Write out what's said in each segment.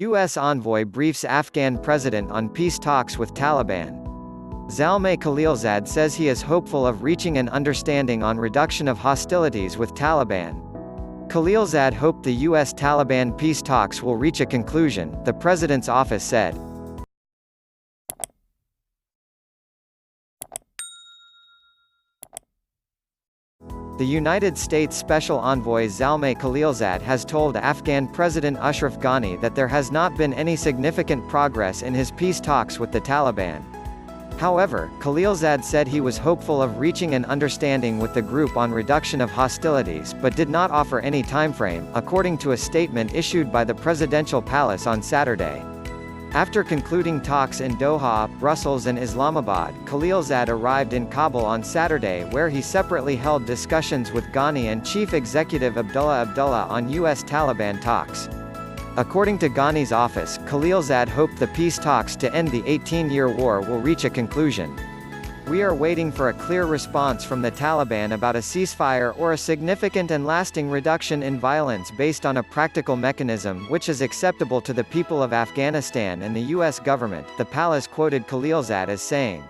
U.S. envoy briefs Afghan president on peace talks with Taliban. Zalmay Khalilzad says he is hopeful of reaching an understanding on reduction of hostilities with Taliban. Khalilzad hoped the U.S.-Taliban peace talks will reach a conclusion, the president's office said. The United States Special Envoy Zalmay Khalilzad has told Afghan President Ashraf Ghani that there has not been any significant progress in his peace talks with the Taliban. However, Khalilzad said he was hopeful of reaching an understanding with the group on reduction of hostilities but did not offer any timeframe, according to a statement issued by the presidential palace on Saturday. After concluding talks in Doha, Brussels and Islamabad, Khalilzad arrived in Kabul on Saturday where he separately held discussions with Ghani and Chief Executive Abdullah on U.S. Taliban talks. According to Ghani's office, Khalilzad hoped the peace talks to end the 18-year war will reach a conclusion. "We are waiting for a clear response from the Taliban about a ceasefire or a significant and lasting reduction in violence based on a practical mechanism which is acceptable to the people of Afghanistan and the U.S. government," the palace quoted Khalilzad as saying.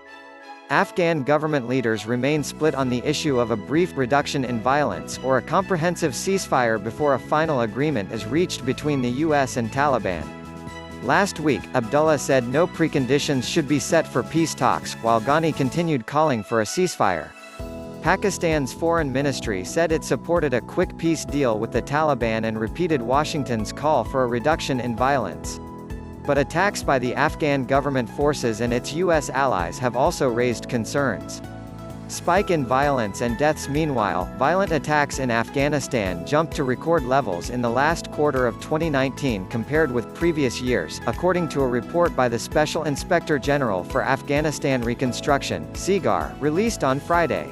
Afghan government leaders remain split on the issue of a brief reduction in violence or a comprehensive ceasefire before a final agreement is reached between the U.S. and Taliban. Last week, Abdullah said no preconditions should be set for peace talks, while Ghani continued calling for a ceasefire. Pakistan's foreign ministry said it supported a quick peace deal with the Taliban and repeated Washington's call for a reduction in violence. But attacks by the Afghan government forces and its U.S. allies have also raised concerns. Spike in violence and deaths. Meanwhile, violent attacks in Afghanistan jumped to record levels in the last quarter of 2019 compared with previous years, according to a report by the Special Inspector General for Afghanistan Reconstruction, (SIGAR), released on Friday.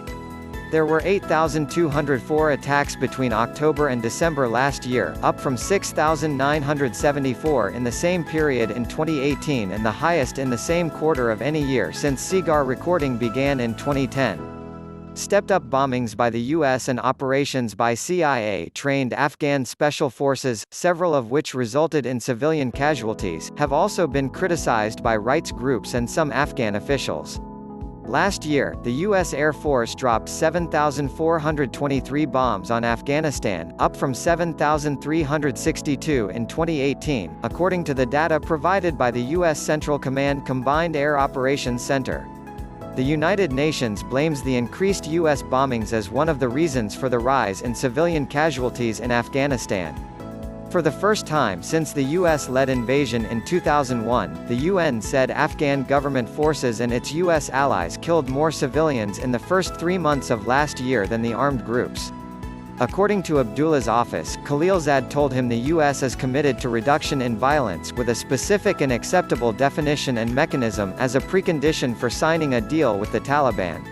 There were 8,204 attacks between October and December last year, up from 6,974 in the same period in 2018 and the highest in the same quarter of any year since SIGAR recording began in 2010. Stepped-up bombings by the U.S. and operations by CIA-trained Afghan special forces, several of which resulted in civilian casualties, have also been criticized by rights groups and some Afghan officials. Last year, the U.S. Air Force dropped 7,423 bombs on Afghanistan, up from 7,362 in 2018, according to the data provided by the U.S. Central Command Combined Air Operations Center. The United Nations blames the increased U.S. bombings as one of the reasons for the rise in civilian casualties in Afghanistan. For the first time since the U.S.-led invasion in 2001, the UN said Afghan government forces and its U.S. allies killed more civilians in the first 3 months of last year than the armed groups. According to Abdullah's office, Khalilzad told him the U.S. is committed to reduction in violence with a specific and acceptable definition and mechanism as a precondition for signing a deal with the Taliban.